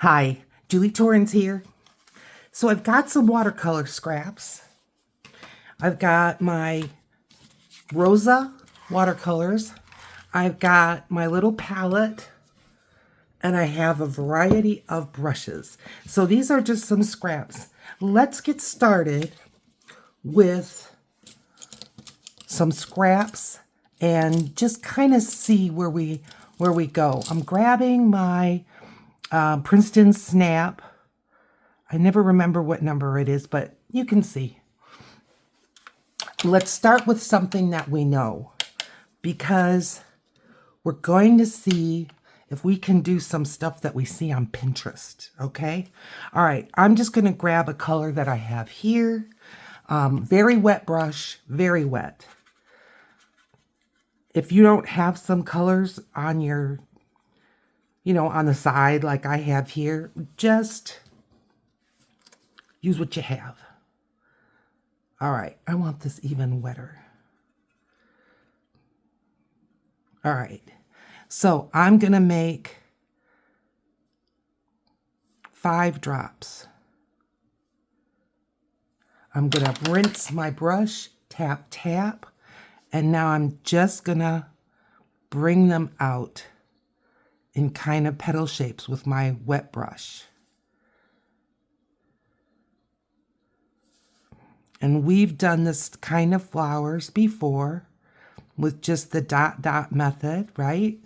Hi, Julie Torrens here. So I've got some watercolor scraps. I've got my Rosa watercolors. I've got my little palette. And I have a variety of brushes. So these are just some scraps. Let's get started with some scraps and just kind of see where we go. I'm grabbing my Princeton Snap. I never remember what number it is, but you can see. Let's start with something that we know, because we're going to see if we can do some stuff that we see on Pinterest, okay? All right, I'm just gonna grab a color that I have here. Very wet brush, very wet. If you don't have some colors on your, on the side like I have here, just use what you have. All right, I want this even wetter. All right, so I'm gonna make 5 drops. I'm gonna rinse my brush, tap, tap, and now I'm just gonna bring them out in kind of petal shapes with my wet brush. And we've done this kind of flowers before with just the dot dot method, right?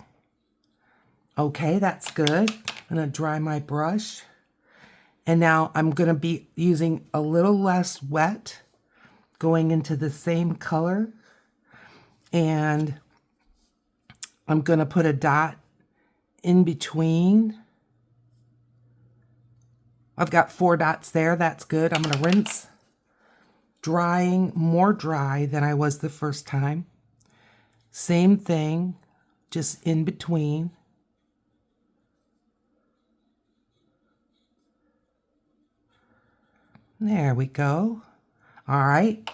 Okay, that's good. I'm gonna dry my brush. And now I'm gonna be using a little less wet, going into the same color. And I'm gonna put a dot in between. I've got 4 dots there, that's good. I'm gonna rinse, drying more dry than I was the first time. Same thing, just in between. There we go. All right,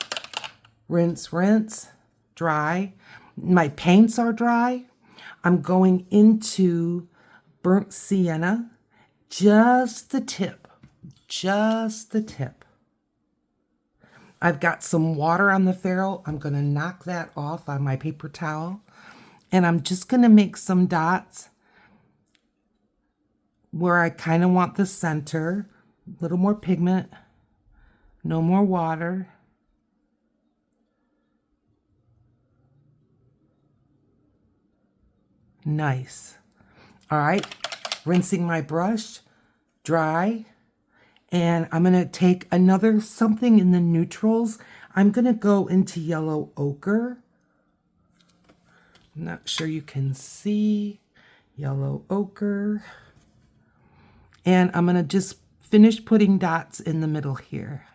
rinse, rinse, dry. My paints are dry. I'm going into burnt sienna, just the tip, just the tip. I've got some water on the ferrule. I'm gonna knock that off on my paper towel. And I'm just gonna make some dots where I kind of want the center. A little more pigment, no more water. Nice. All right, rinsing my brush, dry. And I'm gonna take another something in the neutrals. I'm gonna go into yellow ochre. I'm not sure you can see yellow ochre. And I'm gonna just finish putting dots in the middle here.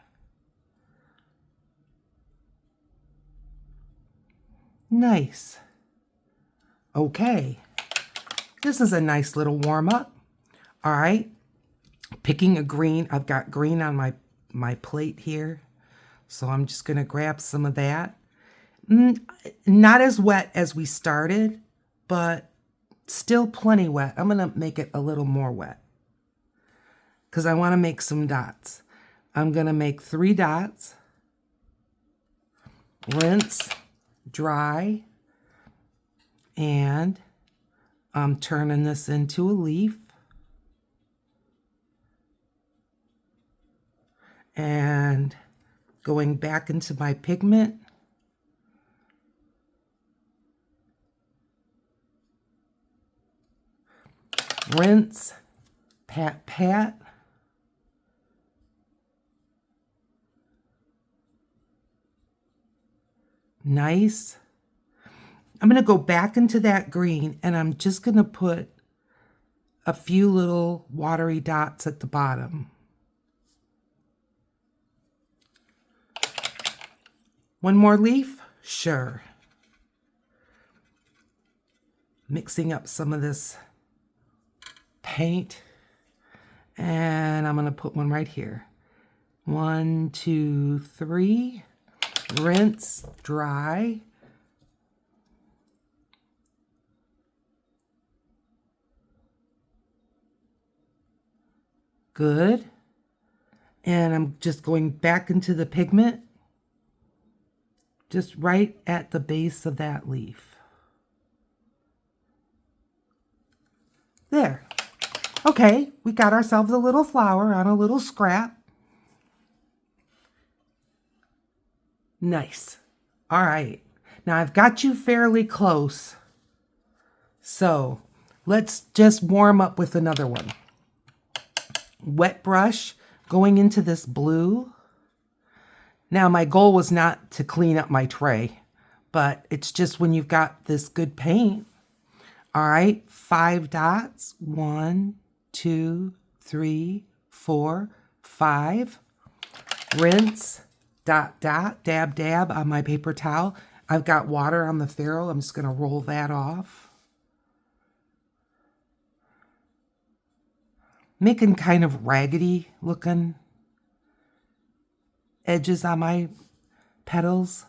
Nice. Okay, this is a nice little warm up. All right, picking a green. I've got green on my plate here, so I'm just gonna grab some of that. Not as wet as we started, but still plenty wet. I'm gonna make it a little more wet because I want to make some dots. I'm gonna make 3 dots, rinse, dry, and I'm turning this into a leaf. And going back into my pigment. Rinse, pat, pat. Nice. I'm going to go back into that green and I'm just going to put a few little watery dots at the bottom. One more leaf? Sure. Mixing up some of this paint. And I'm going to put one right here. 1, 2, 3. Rinse, dry. Good. And I'm just going back into the pigment, just right at the base of that leaf. There. Okay, we got ourselves a little flower on a little scrap. Nice. All right. Now I've got you fairly close. So let's just warm up with another one. Wet brush going into this blue. Now my goal was not to clean up my tray, but it's just when you've got this good paint. All right, 5 dots. 1, 2, 3, 4, 5. Rinse, dot, dot, dab, dab on my paper towel. I've got water on the ferrule. I'm just going to roll that off. Making kind of raggedy looking edges on my petals.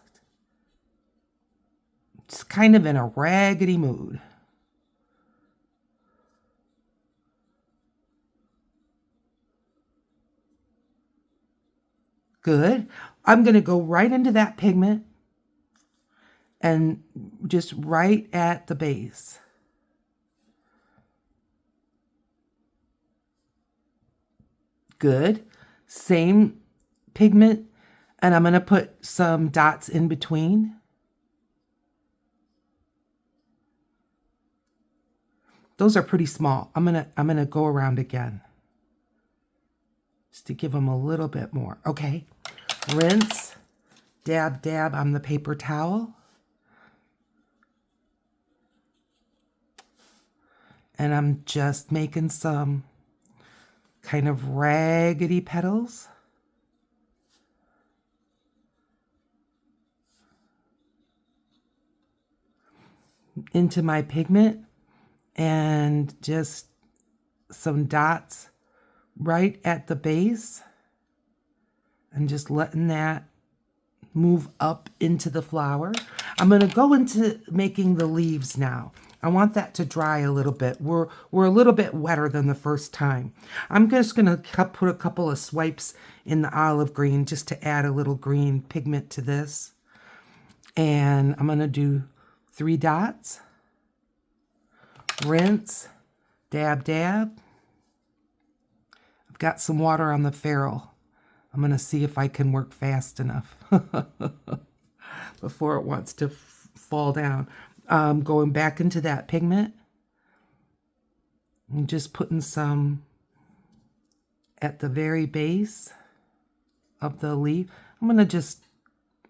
Just kind of in a raggedy mood. Good. I'm going to go right into that pigment and just right at the base. Good. Same pigment, and I'm going to put some dots in between. Those are pretty small. I'm going to go around again, just to give them a little bit more. Okay. Rinse, dab, dab on the paper towel. And I'm just making some kind of raggedy petals. Into my pigment, and just some dots right at the base, and just letting that move up into the flower. I'm going to go into making the leaves now. I want that to dry a little bit. We're a little bit wetter than the first time. I'm just going to put a couple of swipes in the olive green just to add a little green pigment to this. And I'm going to do 3 dots. Rinse, dab, dab. I've got some water on the ferrule. I'm going to see if I can work fast enough before it wants to fall down. Going back into that pigment. I'm just putting some at the very base of the leaf. I'm going to just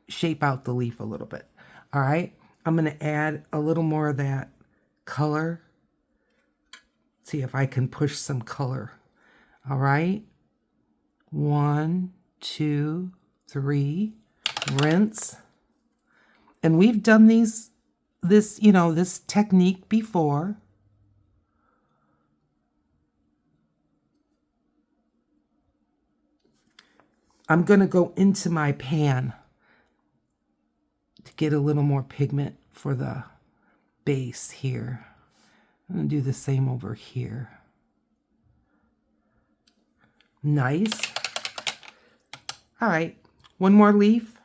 shape out the leaf a little bit. All right. I'm going to add a little more of that color. See if I can push some color. All right. 1, 2, 3. Rinse. And we've done this technique before. I'm going to go into my pan to get a little more pigment for the base here. I'm going to do the same over here. Nice. All right, one more leaf.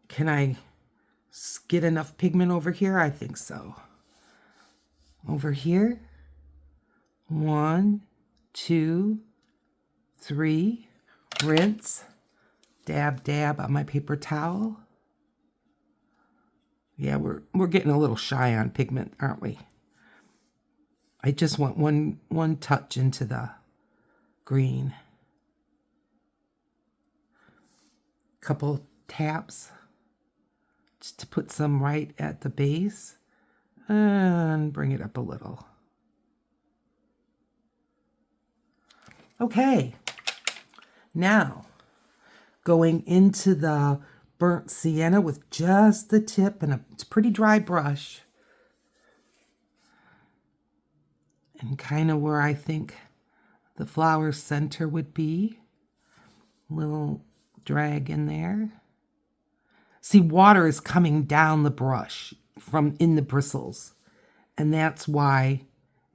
Can I get enough pigment over here? I think so. Over here. 1, 2, 3. Rinse. Dab, dab on my paper towel. Yeah, we're getting a little shy on pigment, aren't we? I just want one touch into the green. Couple taps just to put some right at the base and bring it up a little. Okay, now going into the burnt sienna with just the tip and a pretty dry brush, and kind of where I think the flower center would be. A little drag in there. See, water is coming down the brush from in the bristles, and that's why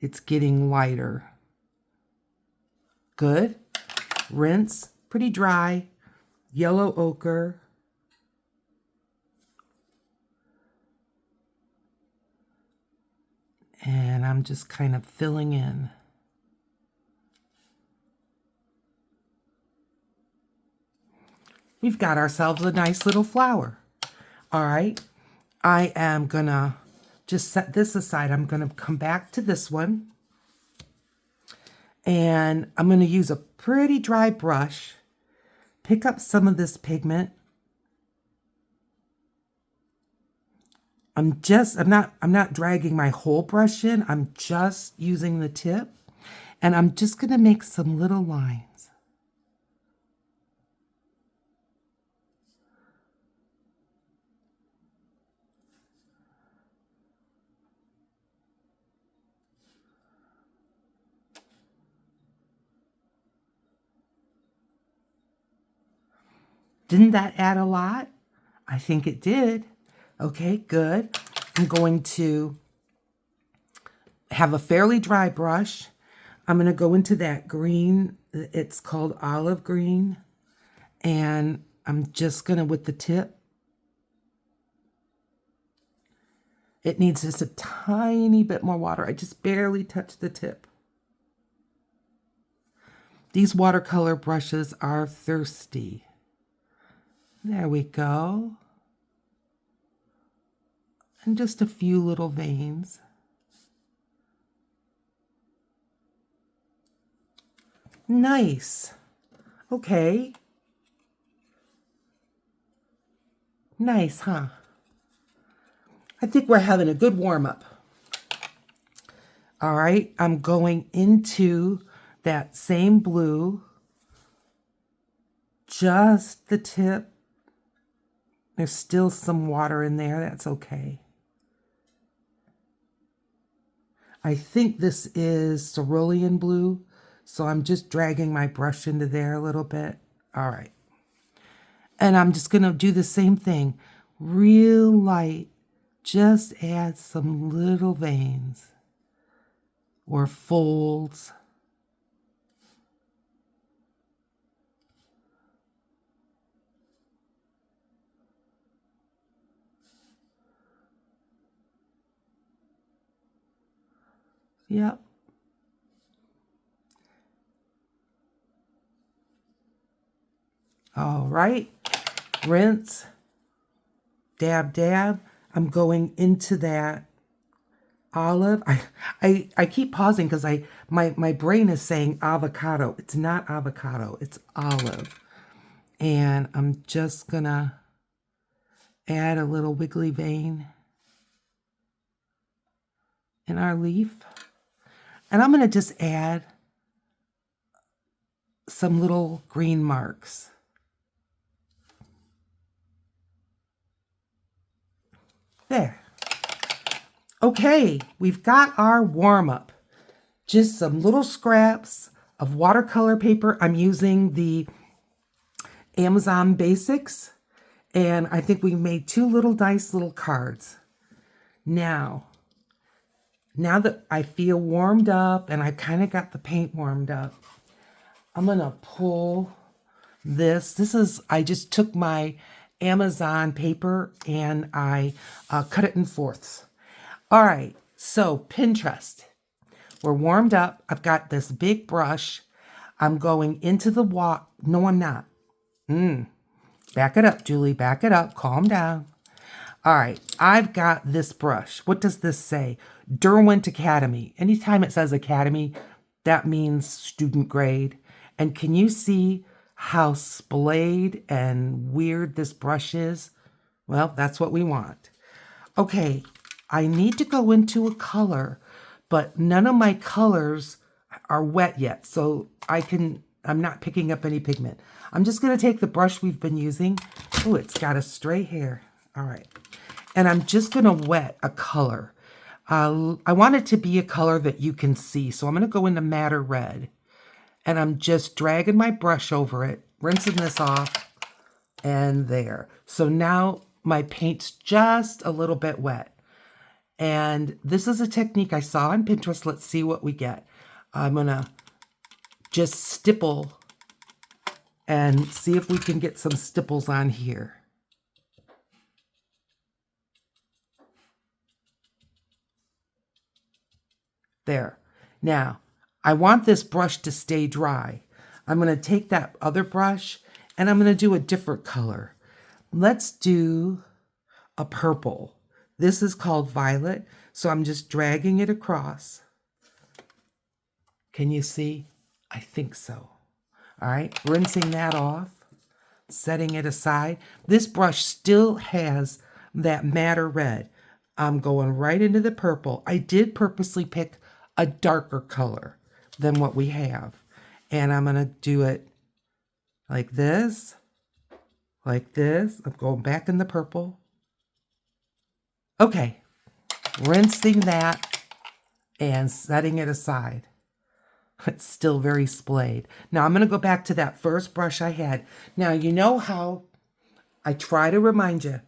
it's getting lighter. Good. Rinse. Pretty dry. Yellow ochre. And I'm just kind of filling in. We've got ourselves a nice little flower. All right. I am going to just set this aside. I'm going to come back to this one. And I'm going to use a pretty dry brush. Pick up some of this pigment. I'm not dragging my whole brush in. I'm just using the tip. And I'm just going to make some little lines. Didn't that add a lot? I think it did. Okay, good. I'm going to have a fairly dry brush. I'm going to go into that green. It's called olive green. And I'm just going to, with the tip, it needs just a tiny bit more water. I just barely touched the tip. These watercolor brushes are thirsty. There we go. And just a few little veins. Nice. Okay. Nice, huh? I think we're having a good warm-up. All right, I'm going into that same blue, just the tip. There's still some water in there. That's okay. I think this is cerulean blue, so I'm just dragging my brush into there a little bit. All right. And I'm just going to do the same thing. Real light. Just add some little veins or folds. Yep. All right. Rinse. Dab, dab. I'm going into that olive. I keep pausing because my brain is saying avocado. It's not avocado. It's olive. And I'm just going to add a little wiggly vein in our leaf. And I'm going to just add some little green marks. There. Okay, we've got our warm-up. Just some little scraps of watercolor paper. I'm using the Amazon Basics. And I think we made two nice little cards. Now that I feel warmed up and I kind of got the paint warmed up, I'm going to pull this. I just took my Amazon paper and I cut it in fourths. All right, so Pinterest. We're warmed up. I've got this big brush. I'm going into the No, I'm not. Back it up, Julie. Back it up. Calm down. All right, I've got this brush. What does this say? Derwent Academy. Anytime it says Academy, that means student grade. And can you see how splayed and weird this brush is? Well, that's what we want. Okay, I need to go into a color, but none of my colors are wet yet, so I'm not picking up any pigment. I'm just going to take the brush we've been using. Oh, it's got a stray hair. All right. And I'm just going to wet a color. I want it to be a color that you can see, so I'm going to go into Madder Red. And I'm just dragging my brush over it, rinsing this off, and there. So now my paint's just a little bit wet. And this is a technique I saw on Pinterest. Let's see what we get. I'm going to just stipple and see if we can get some stipples on here. There. Now, I want this brush to stay dry. I'm going to take that other brush and I'm going to do a different color. Let's do a purple. This is called violet, so I'm just dragging it across. Can you see? I think so. All right, rinsing that off, setting it aside. This brush still has that madder red. I'm going right into the purple. I did purposely pick a darker color than what we have. And I'm going to do it like this, like this. I'm going back in the purple. Okay, rinsing that and setting it aside. It's still very splayed. Now I'm going to go back to that first brush I had. Now you know how I try to remind you,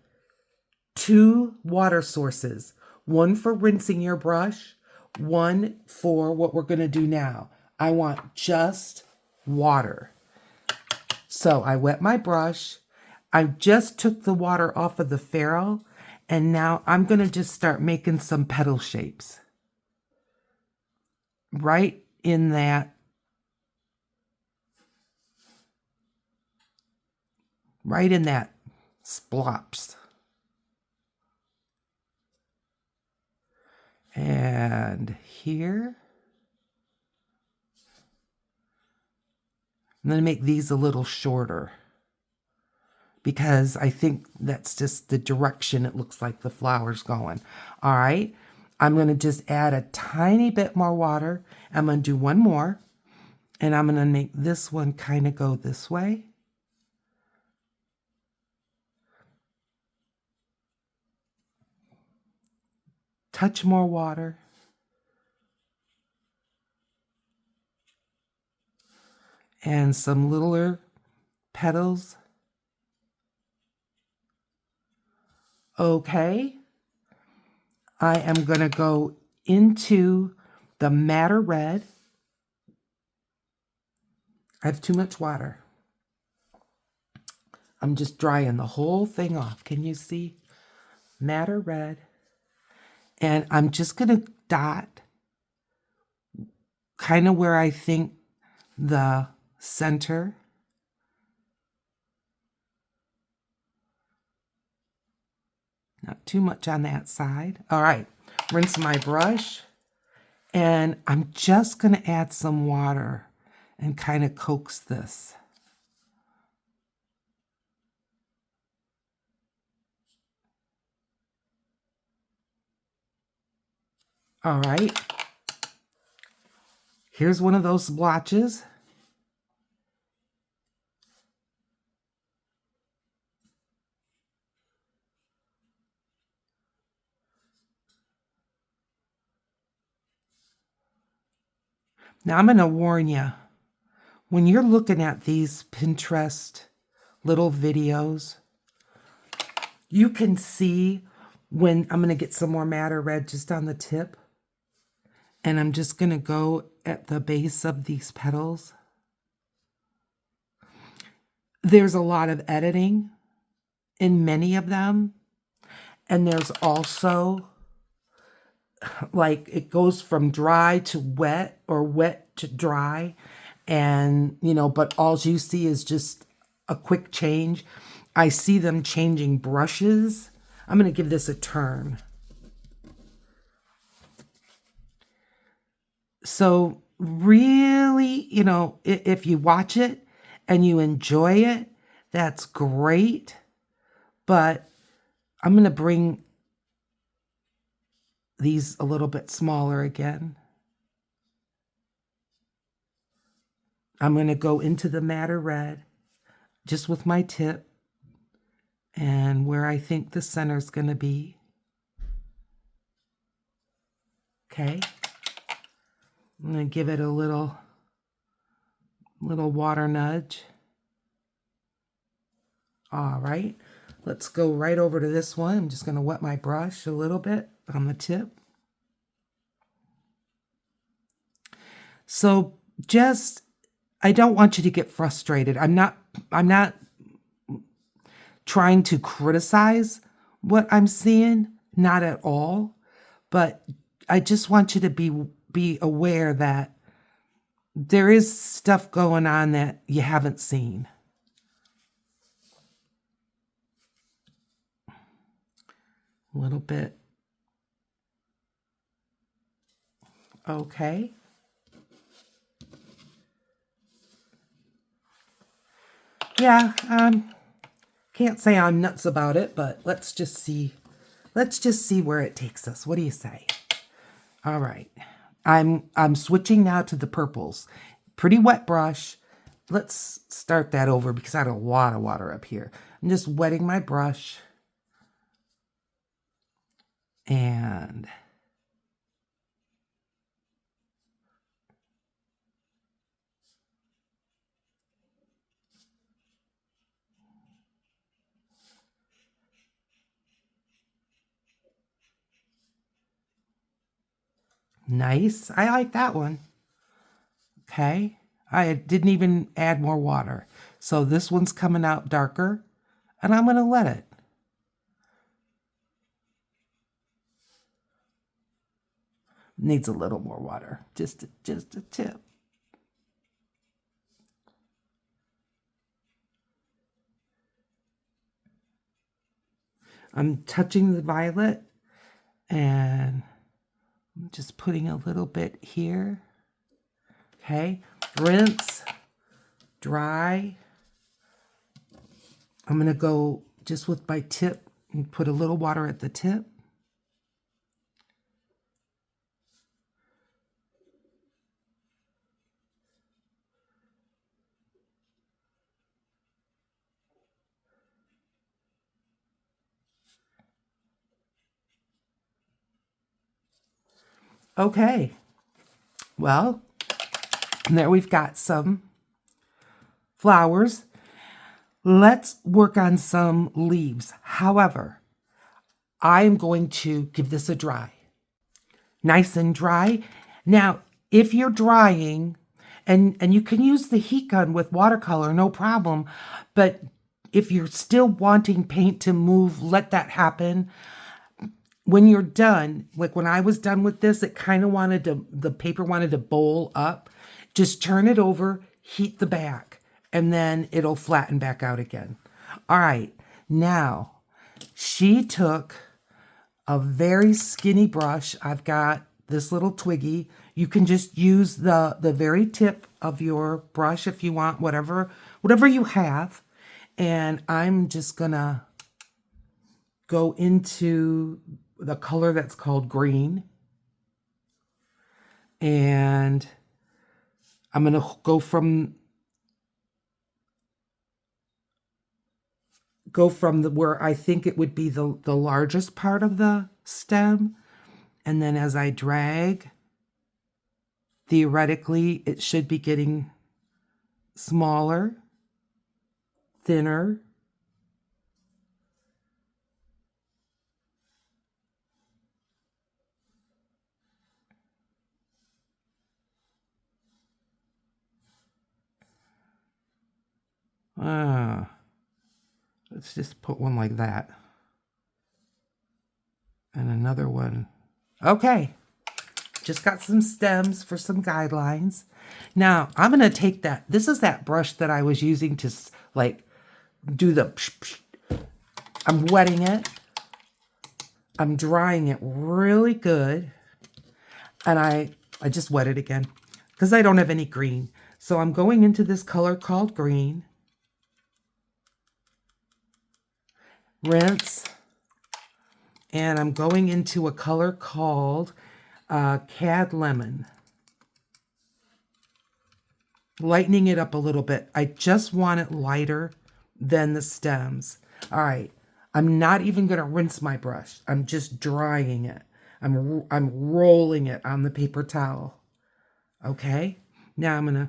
2 water sources, one for rinsing your brush, one for what we're going to do now. I want just water. So I wet my brush. I just took the water off of the ferrule, and now I'm going to just start making some petal shapes. Right in that splops. And here. I'm going to make these a little shorter because I think that's just the direction it looks like the flower's going. All right. I'm going to just add a tiny bit more water. I'm going to do one more. And I'm going to make this one kind of go this way. Touch more water. And some littler petals. Okay. I am going to go into the madder red. I have too much water. I'm just drying the whole thing off. Can you see? Madder red. And I'm just going to dot kind of where I think the center. Not too much on that side. All right, rinse my brush. And I'm just going to add some water and kind of coax this. All right. Here's one of those splotches. Now I'm going to warn you, when you're looking at these Pinterest little videos, you can see when I'm going to get some more madder red just on the tip. And I'm just going to go at the base of these petals. There's a lot of editing in many of them. And there's also, like, it goes from dry to wet or wet to dry. And, you know, but all you see is just a quick change. I see them changing brushes. I'm going to give this a turn. So really, you know, if you watch it and you enjoy it, that's great. But I'm going to bring these a little bit smaller again. I'm going to go into the madder red just with my tip and where I think the center is going to be. Okay. I'm going to give it a little water nudge. All right. Let's go right over to this one. I'm just going to wet my brush a little bit on the tip. So just I don't want you to get frustrated. I'm not trying to criticize what I'm seeing, not at all. But I just want you to be aware that there is stuff going on that you haven't seen. A little bit. Okay. Yeah, can't say I'm nuts about it, but let's just see where it takes us. What do you say? All right. I'm switching now to the purples. Pretty wet brush. Let's start that over because I had a lot of water up here. I'm just wetting my brush. And nice. I like that one. Okay. I didn't even add more water. So this one's coming out darker, and I'm going to let it. Needs a little more water. Just a tip. I'm touching the violet, and I'm just putting a little bit here. Okay, rinse, dry. I'm going to go just with my tip and put a little water at the tip. Okay, well, there we've got some flowers. Let's work on some leaves. However, I'm going to give this a dry. Nice and dry. Now, if you're drying, and you can use the heat gun with watercolor, no problem, but if you're still wanting paint to move, let that happen. When you're done, like when I was done with this, it kind of the paper wanted to bowl up. Just turn it over, heat the back, and then it'll flatten back out again. All right, now she took a very skinny brush. I've got this little twiggy. You can just use the very tip of your brush if you want, whatever you have. And I'm just gonna go into the color that's called green. And I'm going to go from where I think it would be the largest part of the stem. And then as I drag, theoretically, it should be getting smaller, thinner. Let's just put one like that. And another one. Okay. Just got some stems for some guidelines. Now, I'm going to take that. This is that brush that I was using to, like, do the... I'm wetting it. I'm drying it really good. And I just wet it again because I don't have any green. So I'm going into this color called green. Rinse. And I'm going into a color called Cad Lemon. Lightening it up a little bit. I just want it lighter than the stems. All right. I'm not even going to rinse my brush. I'm just drying it. I'm rolling it on the paper towel. Okay. Now I'm going to,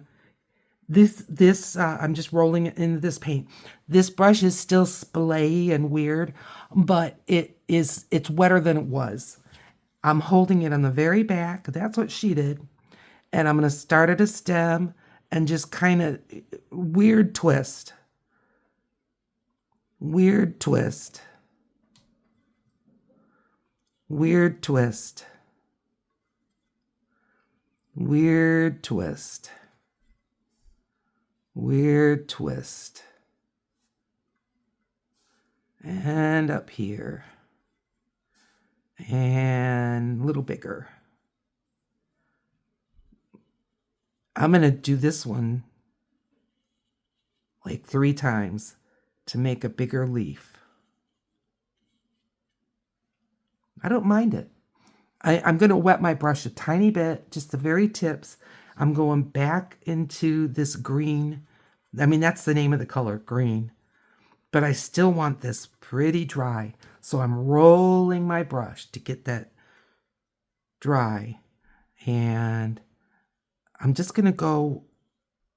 I'm just rolling it into this paint. This brush is still splayy and weird, but it's wetter than it was. I'm holding it on the very back. That's what she did. And I'm going to start at a stem, and just kind of weird twist. Weird twist. Weird twist. Weird twist. Weird twist. And up here. And a little bigger. I'm going to do this one like 3 times to make a bigger leaf. I don't mind it. I'm going to wet my brush a tiny bit, just the very tips. I'm going back into this green. I mean, that's the name of the color, green. But I still want this pretty dry. So I'm rolling my brush to get that dry. And I'm just going to go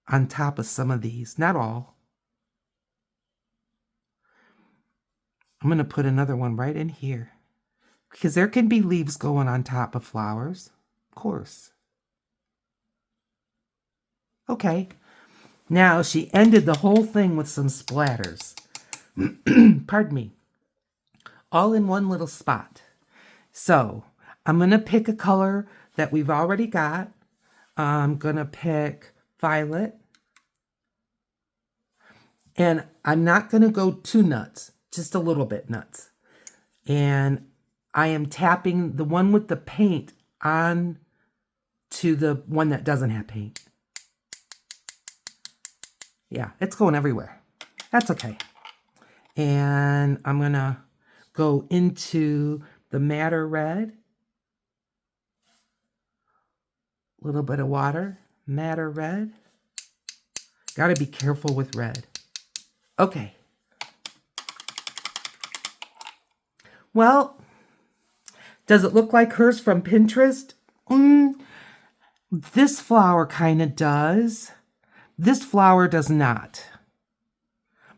on top of some of these, not all. I'm going to put another one right in here. Because there can be leaves going on top of flowers, of course. Okay, now she ended the whole thing with some splatters. Pardon me. All in one little spot. So I'm going to pick a color that we've already got. I'm going to pick violet. And I'm not going to go too nuts, just a little bit nuts. And I am tapping the one with the paint on to the one that doesn't have paint. Yeah, it's going everywhere. That's okay. And I'm going to go into the madder red. A little bit of water, madder red. Got to be careful with red. Okay. Well, does it look like hers from Pinterest? This flower kind of does. This flower does not.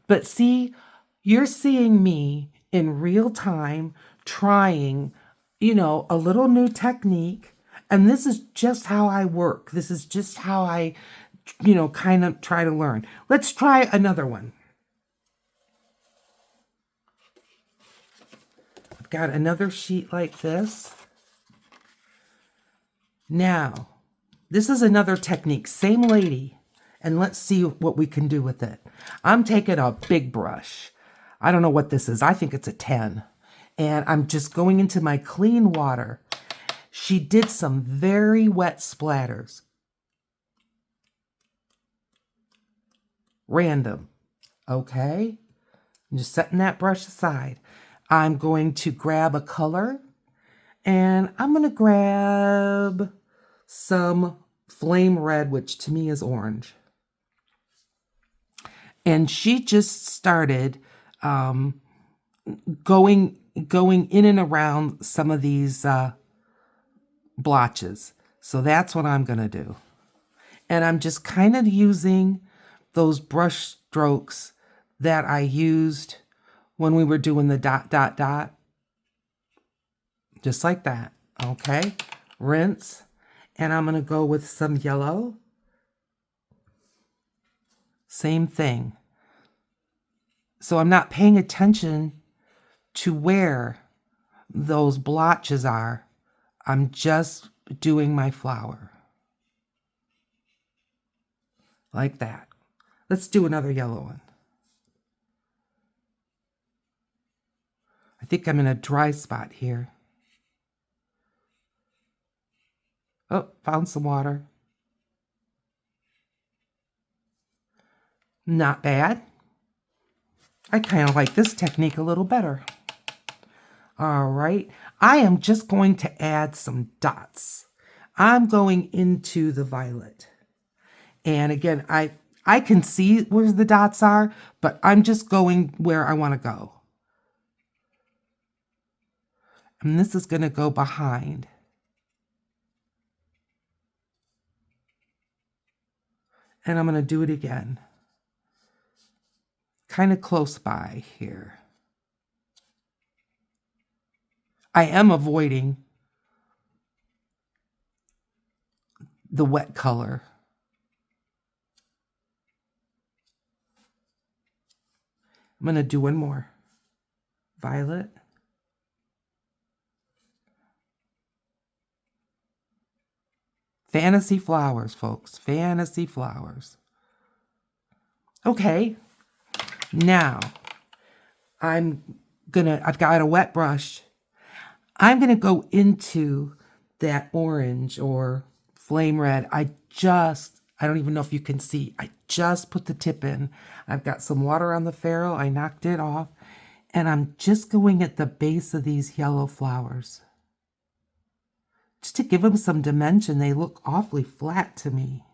But see, you're seeing me in real time trying, a little new technique. And this is just how I work. This is just how I, kind of try to learn. Let's try another one. I've got another sheet like this. Now, this is another technique, same lady, and let's see what we can do with it. I'm taking a big brush. I don't know what this is. I think it's a 10. And I'm just going into my clean water. She did some very wet splatters. Random. Okay. I'm just setting that brush aside. I'm going to grab a color, and I'm going to grab some flame red, which to me is orange. And she just started going in and around some of these blotches. So that's what I'm going to do. And I'm just kind of using those brush strokes that I used when we were doing the dot, dot, dot. Just like that. Okay. Rinse. And I'm going to go with some yellow. Same thing. So I'm not paying attention to where those blotches are. I'm just doing my flower. Like that. Let's do another yellow one. I think I'm in a dry spot here. Oh, found some water. Not bad. I kind of like this technique a little better. All right. I am just going to add some dots. I'm going into the violet. And again, I can see where the dots are, but I'm just going where I want to go. And this is going to go behind. And I'm going to do it again. Kind of close by here. I am avoiding the wet color. I'm going to do one more. Violet. Fantasy flowers, folks. Fantasy flowers. Okay. Now, I've got a wet brush. I'm going to go into that orange or flame red. I don't even know if you can see. I just put the tip in. I've got some water on the ferrule. I knocked it off. And I'm just going at the base of these yellow flowers. Just to give them some dimension. They look awfully flat to me.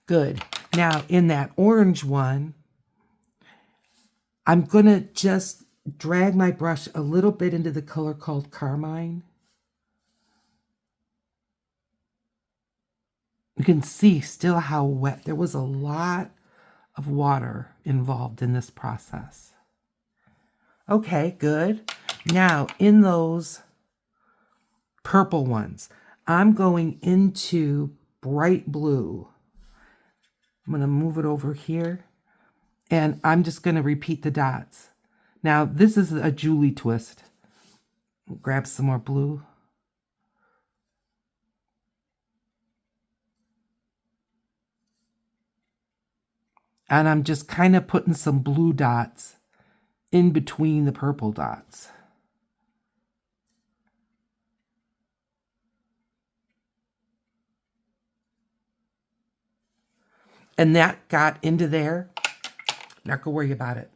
Good. Now, in that orange one, I'm going to just drag my brush a little bit into the color called Carmine. You can see still how wet. There was a lot of water involved in this process. Okay, good. Now, in those purple ones, I'm going into bright blue. I'm going to move it over here, and I'm just going to repeat the dots. Now, this is a Julie twist. Grab some more blue. And I'm just kind of putting some blue dots in between the purple dots. And that got into there. Not gonna worry about it.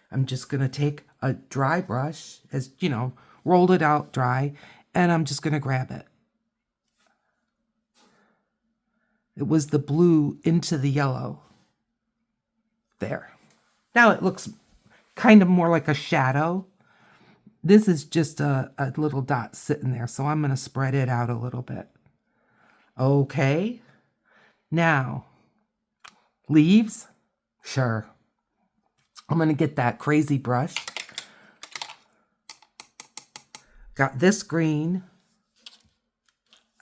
I'm just gonna take a dry brush, as you know, rolled it out dry, and I'm just gonna grab it. It was the blue into the yellow. There. Now it looks kind of more like a shadow. This is just a little dot sitting there, so I'm going to spread it out a little bit. Okay. Now, leaves? Sure. I'm going to get that crazy brush. Got this green.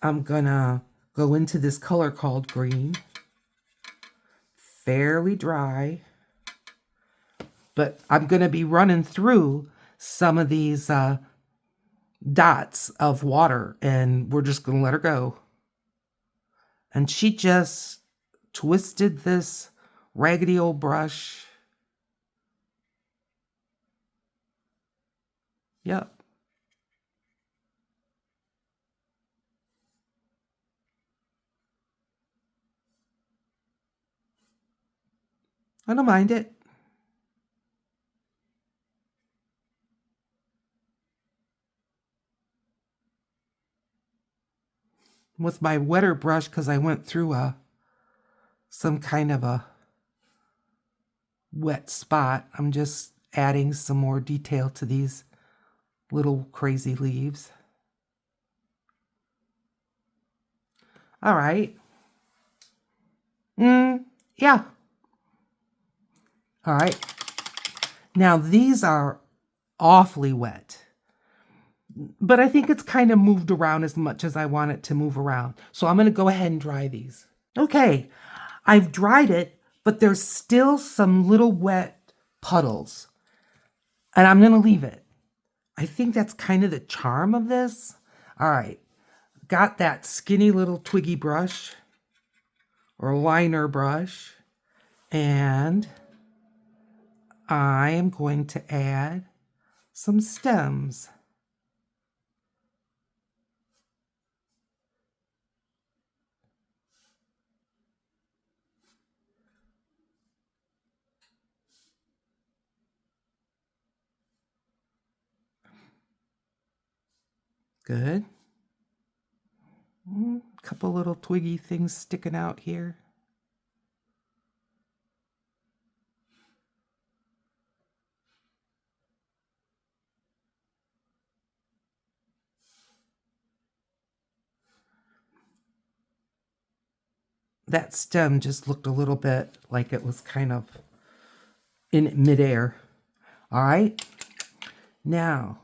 I'm going to go into this color called green. Fairly dry. But I'm going to be running through some of these dots of water, and we're just going to let her go. And she just twisted this raggedy old brush. Yep. I don't mind it. With my wetter brush, because I went through some kind of a wet spot, I'm just adding some more detail to these little crazy leaves. All right. Yeah. All right. Now these are awfully wet, but I think it's kind of moved around as much as I want it to move around. So I'm going to go ahead and dry these. Okay, I've dried it, but there's still some little wet puddles, and I'm going to leave it. I think that's kind of the charm of this. All right, got that skinny little twiggy brush or liner brush, and I am going to add some stems. Good. Couple little twiggy things sticking out here. That stem just looked a little bit like it was kind of in midair. All right. Now,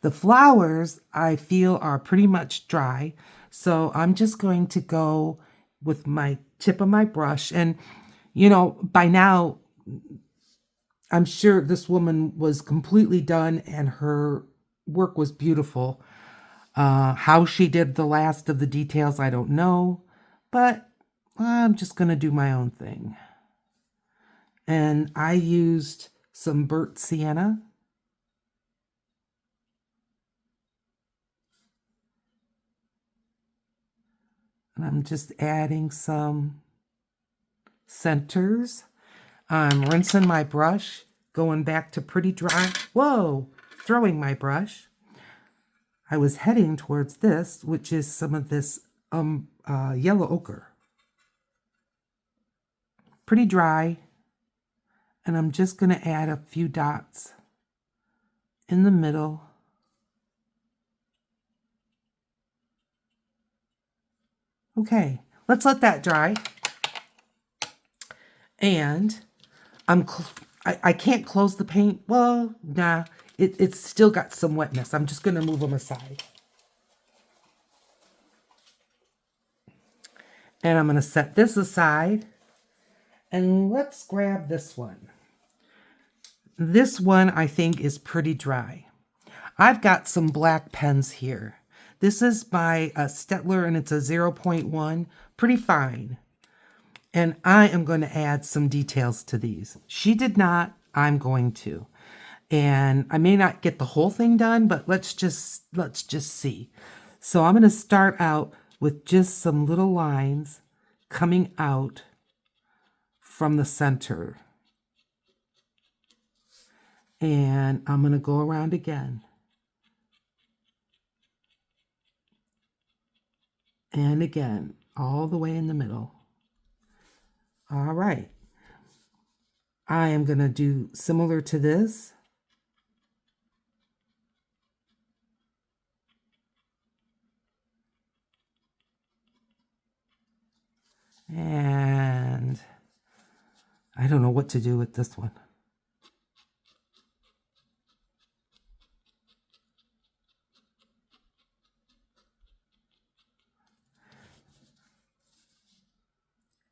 The flowers I feel are pretty much dry, so I'm just going to go with my tip of my brush. And, by now, I'm sure this woman was completely done and her work was beautiful. How she did the last of the details, I don't know, but I'm just going to do my own thing. And I used some burnt sienna. And I'm just adding some centers. I'm rinsing my brush, going back to pretty dry. Whoa, throwing my brush. I was heading towards this, which is some of this yellow ochre. Pretty dry. And I'm just going to add a few dots in the middle. Okay, let's let that dry. And I can't close the paint. Well, nah, it's still got some wetness. I'm just going to move them aside. And I'm going to set this aside. And let's grab this one. This one I think is pretty dry. I've got some black pens here. This is by Stetler and it's a 0.1, pretty fine. And I am going to add some details to these. She did not, I'm going to. And I may not get the whole thing done, but let's just see. So I'm going to start out with just some little lines coming out from the center. And I'm going to go around again. And again, all the way in the middle. All right. I am going to do similar to this. And I don't know what to do with this one.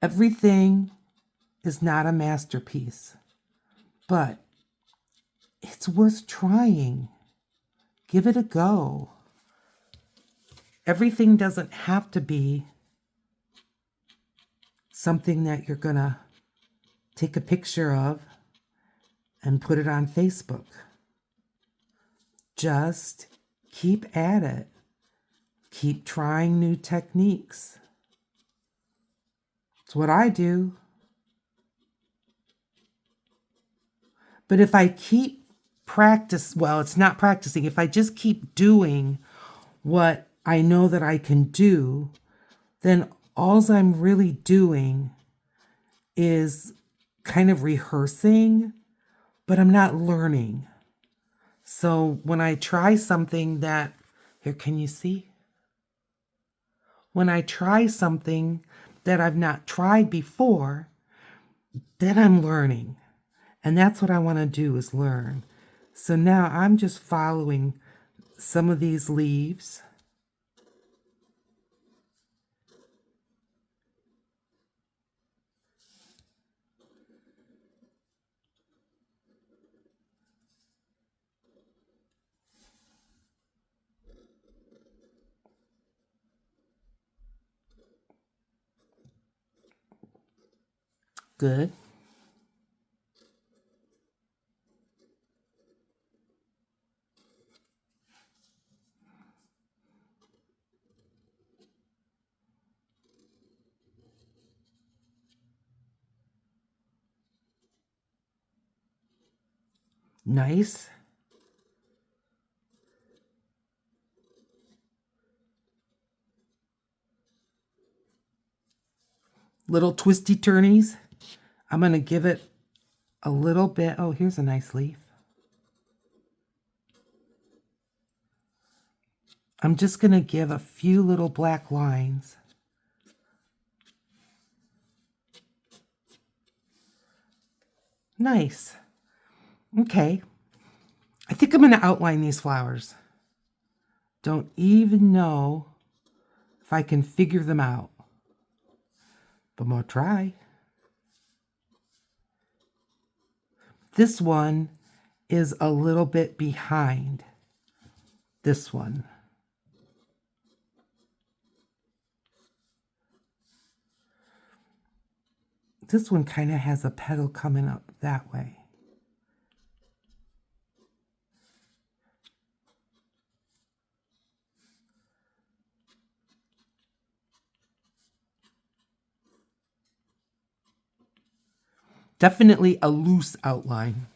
Everything is not a masterpiece, but it's worth trying. Give it a go. Everything doesn't have to be something that you're going to take a picture of and put it on Facebook. Just keep at it. Keep trying new techniques. It's what I do. But if I keep it's not practicing. If I just keep doing what I know that I can do, then all I'm really doing is kind of rehearsing, but I'm not learning. So when I try something that, here, can you see? When I try something that I've not tried before, then I'm learning. And that's what I want to do, is learn. So now I'm just following some of these leaves. Good. Nice. Little twisty turnies. I'm going to give it a little bit. Oh, here's a nice leaf. I'm just going to give a few little black lines. Nice. Okay. I think I'm going to outline these flowers. Don't even know if I can figure them out. But I'm going to try. This one is a little bit behind this one. This one kind of has a petal coming up that way. Definitely a loose outline.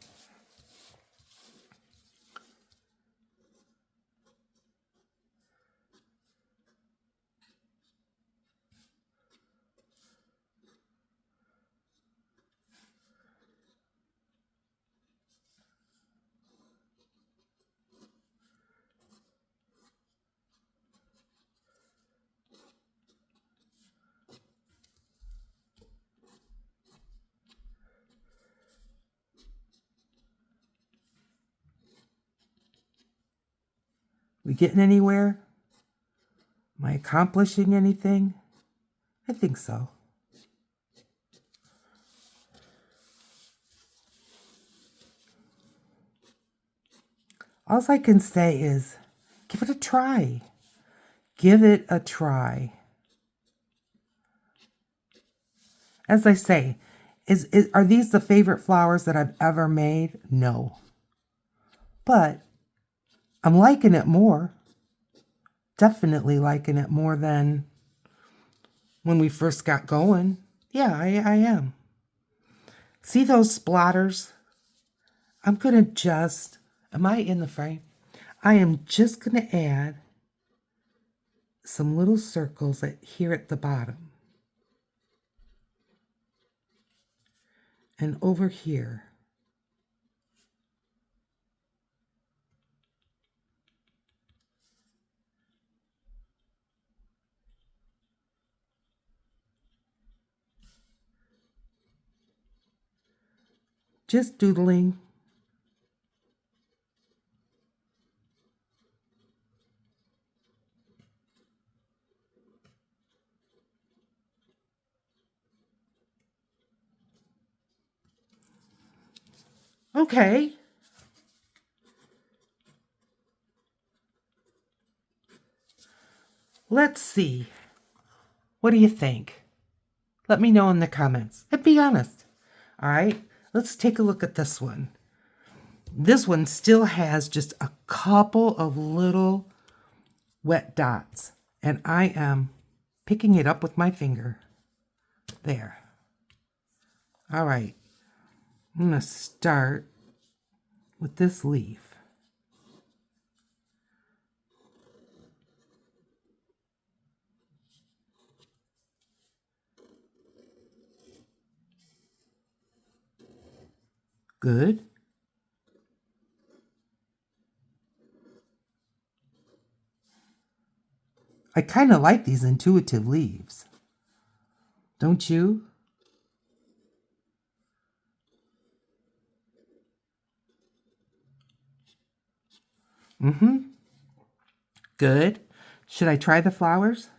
We getting anywhere? Am I accomplishing anything? I think so. All I can say is, give it a try. Give it a try. As I say, are these the favorite flowers that I've ever made? No. But I'm liking it more. Definitely liking it more than when we first got going. Yeah, I am. See those splatters? I'm going to just, am I in the frame? I am just going to add some little circles here at the bottom. And over here. Just doodling. Okay. Let's see. What do you think? Let me know in the comments. And be honest. All right. Let's take a look at this one. This one still has just a couple of little wet dots. And I am picking it up with my finger. There. All right. I'm going to start with this leaf. Good. I kind of like these intuitive leaves. Don't you? Mm-hmm. Good. Should I try the flowers?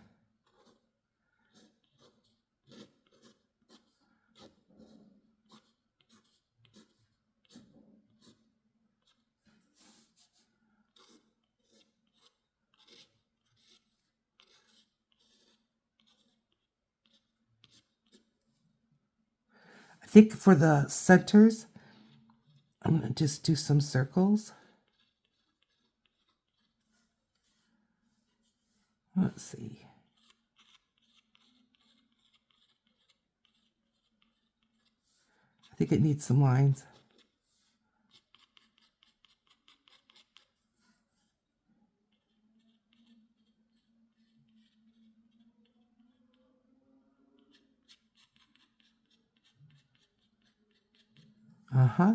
I think for the centers, I'm going to just do some circles. Let's see. I think it needs some lines. Uh-huh.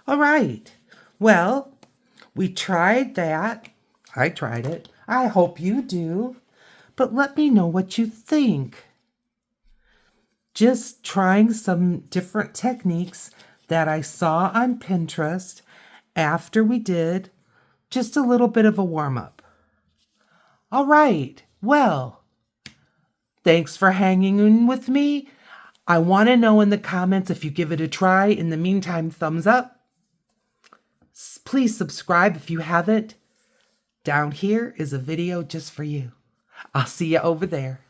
All right. Well, we tried that. I tried it. I hope you do. but let me know what you think. Just trying some different techniques that I saw on Pinterest after we did just a little bit of a warm-up. All right, well, thanks for hanging in with me. I want to know in the comments if you give it a try. In the meantime, thumbs up. Please subscribe if you haven't. Down here is a video just for you. I'll see you over there.